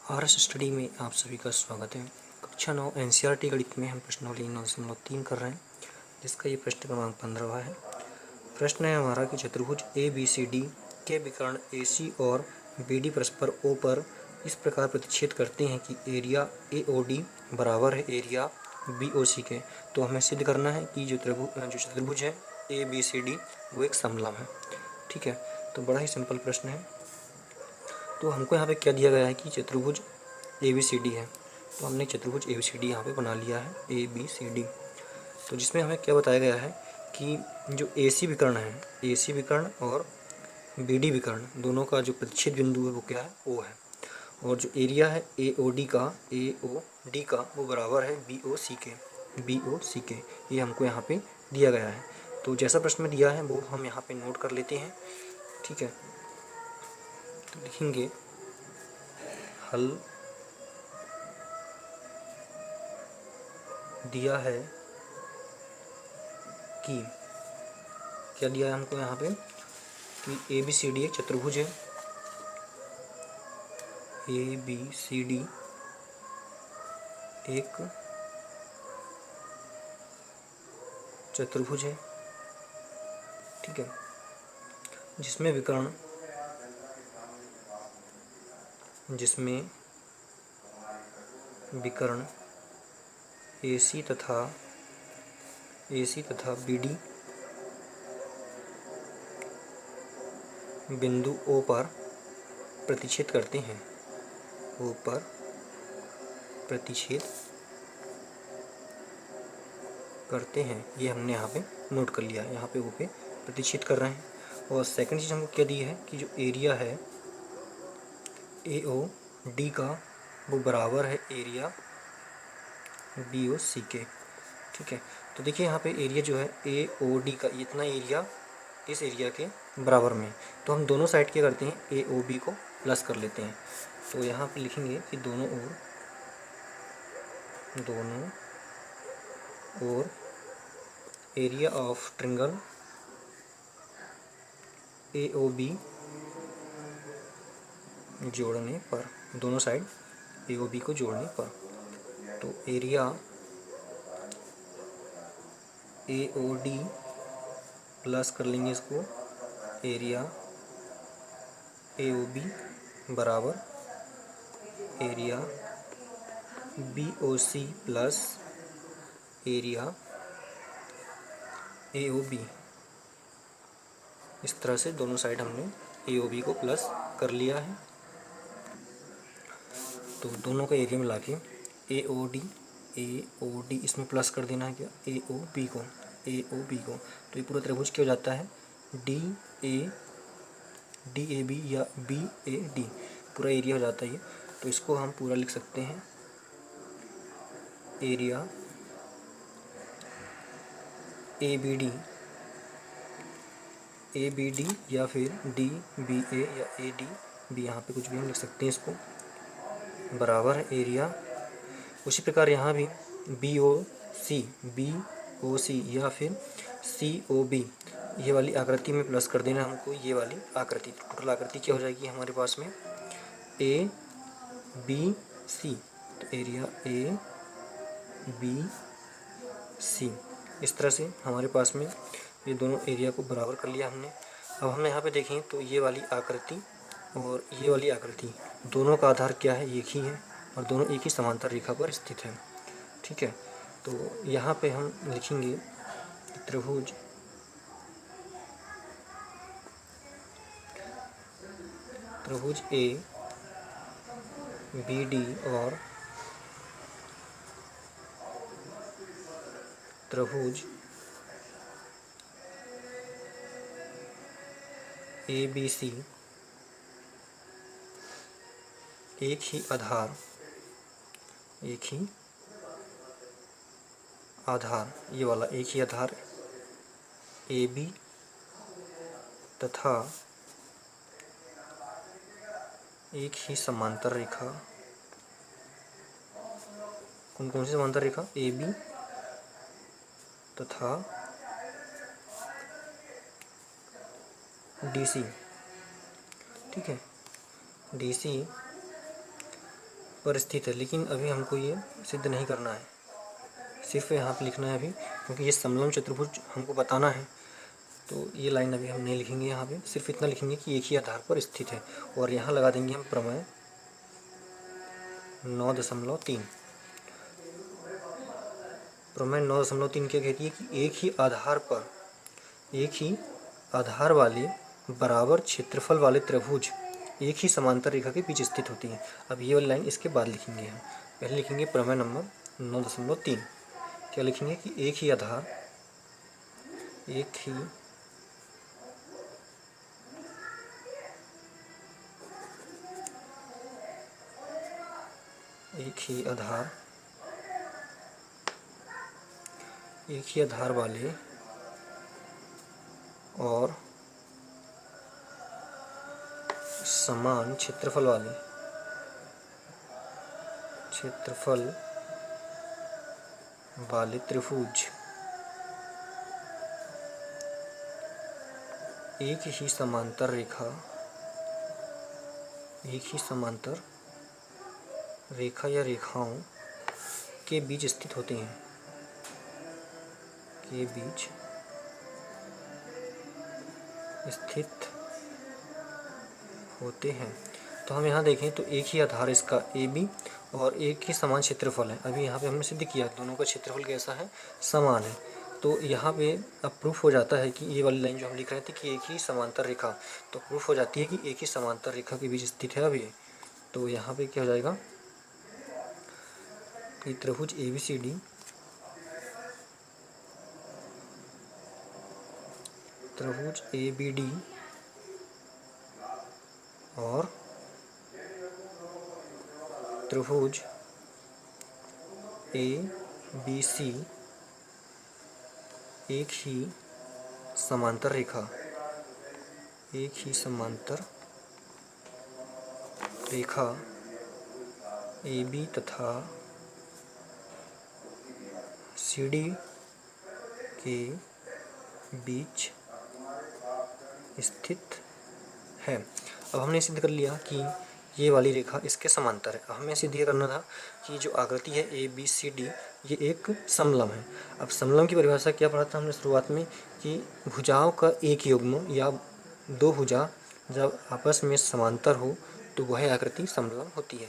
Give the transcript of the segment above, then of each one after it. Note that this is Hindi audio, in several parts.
आरएस स्टडी में आप सभी का स्वागत है। कक्षा 9 एनसीईआरटी गणित में हम प्रश्नावली 9.3 कर रहे हैं, जिसका ये प्रश्न क्रमांक 15वां है। प्रश्न है हमारा कि चतुर्भुज ए बी सी डी के विकर्ण ए सी और बी डी परस्पर ओ पर इस प्रकार प्रतिच्छेद करते हैं कि एरिया ए ओ डी बराबर है एरिया बी ओ सी के। तो हमें सिद्ध करना है कि जो चतुर्भुज है ए बी सी डी वो एक समलंब है। ठीक है, तो बड़ा ही सिंपल प्रश्न है। तो हमको यहाँ पे क्या दिया गया है कि चतुर्भुज ए बी सी डी है, तो हमने चतुर्भुज ए बी सी डी यहाँ पे बना लिया है ए बी सी डी। तो जिसमें हमें क्या बताया गया है कि जो ए सी विकर्ण है, ए सी विकर्ण और बी डी विकर्ण दोनों का जो प्रतिच्छेद बिंदु है वो क्या है, ओ है। और जो एरिया है ए ओ डी का वो बराबर है बी ओ सी के। ये हमको यहाँ पे दिया गया है। तो जैसा प्रश्न में दिया है वो हम यहाँ पे नोट कर लेते हैं। ठीक है, तो लिखेंगे हल दिया है कि क्या दिया है हमको यहाँ पे कि ए बी सी डी एक चतुर्भुज है। ए बी सी डी एक चतुर्भुज है। ठीक है, जिसमें विकर्ण ए सी तथा बी डी बिंदु ओ पर प्रतिच्छेद करते हैं। ओ पर प्रतिच्छेद करते हैं, ये हमने यहाँ पे नोट कर लिया है। यहाँ पे ओ पे प्रतिच्छेद कर रहे हैं। और सेकंड चीज़ हमको क्या दी है कि जो एरिया है ए ओ डी का वो बराबर है एरिया बी ओ सी के। ठीक है, तो देखिए यहाँ पे एरिया जो है ए ओ डी का इतना एरिया इस एरिया के बराबर में, तो हम दोनों साइड क्या करते हैं ए ओ बी को प्लस कर लेते हैं। तो यहाँ पे लिखेंगे कि दोनों ओर area of triangle A O B जोड़ने पर, दोनों साइड ए ओ बी को जोड़ने पर, तो area A O D plus कर लेंगे इसको एरिया ए ओ बी बराबर area B O C plus area A O B. इस तरह से दोनों साइड हमने ए ओ बी को प्लस कर लिया है। तो दोनों का एरिया मिला के ए ओ डी इसमें प्लस कर देना है क्या ए ओ बी को। तो ये पूरा त्रिभुज क्या हो जाता है डी ए बी या बी ए डी, पूरा एरिया हो जाता है ये। तो इसको हम पूरा लिख सकते हैं एरिया ए बी डी या फिर डी बी ए या ए डी बी, यहाँ पे कुछ भी हम लिख सकते हैं इसको, बराबर है एरिया। उसी प्रकार यहाँ भी बी ओ सी या फिर सी ओ बी, ये वाली आकृति में प्लस कर देना हमको, ये वाली आकृति। टोटल आकृति क्या हो जाएगी हमारे पास में ए बी सी, तो एरिया ए बी सी। इस तरह से हमारे पास में ये दोनों एरिया को बराबर कर लिया हमने। अब हम यहाँ पे देखें तो ये वाली आकृति और ये वाली आकृति दोनों का आधार क्या है, एक ही है, और दोनों एक ही समांतर रेखा पर स्थित है। ठीक है, तो यहाँ पे हम लिखेंगे त्रिभुज ए बी डी और त्रिभुज ए बी सी एक ही आधार ये वाला एक ही आधार ए बी तथा एक ही समांतर रेखा, कौन सी समांतर रेखा ए बी तथा डी सी। ठीक है, डी सी पर स्थित है, लेकिन अभी हमको ये सिद्ध नहीं करना है, सिर्फ यहाँ पे लिखना है अभी, क्योंकि ये समलम चतुर्भुज हमको बताना है। तो ये लाइन अभी हम नहीं लिखेंगे, यहाँ पे सिर्फ इतना लिखेंगे कि एक ही आधार पर स्थित है, और यहाँ लगा देंगे हम प्रमेय 9.3। प्रमेय 9.3 क्या कहती है कि एक ही आधार वाले बराबर क्षेत्रफल वाले त्रिभुज एक ही समांतर रेखा के बीच स्थित होती है। अब ये वाली लाइन इसके बाद लिखेंगे हम। पहले लिखेंगे प्रमेय नंबर 9.3। क्या लिखेंगे कि एक ही आधार वाले और समान क्षेत्रफल वाले त्रिभुज एक ही समांतर रेखा या रेखाओं के बीच स्थित होते हैं, तो हम यहाँ देखें तो एक ही आधार इसका AB और एक ही समान क्षेत्रफल है। अभी यहाँ पे हमने सिद्ध किया दोनों का क्षेत्रफल कैसा है, समान है। तो यहाँ पे अब प्रूफ हो जाता है कि ये वाली लाइन जो हम लिख रहे थे कि एक ही समांतर रेखा, तो प्रूफ हो जाती है कि एक ही समांतर रेखा के बीच स्थित है अभी। तो यहाँ पे क्या हो जाएगा कि त्रिभुज ABD और त्रिभुज ABC एक ही समांतर रेखा AB तथा CD के बीच स्थित है। अब हमने सिद्ध कर लिया कि ये वाली रेखा इसके समांतर है। अब हमें सिद्ध ये करना था कि जो आकृति है ABCD ये एक समलम है। अब समलम की परिभाषा क्या पढ़ा था हमने शुरुआत में कि भुजाओं का एक युग्म या दो भुजा जब आपस में समांतर हो तो वह आकृति समलम होती है।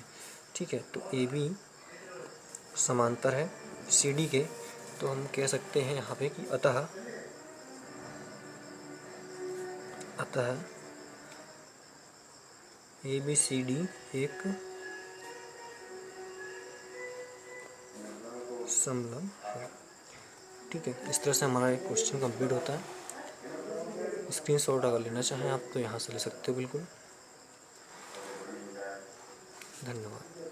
ठीक है, तो AB समांतर है CD के, तो हम कह सकते हैं यहाँ पे कि अतः ABCD एक समलम है। ठीक है, इस तरह से हमारा एक क्वेश्चन कंप्लीट होता है। स्क्रीनशॉट अगर लेना चाहें आप तो यहाँ से ले सकते हो बिल्कुल। धन्यवाद।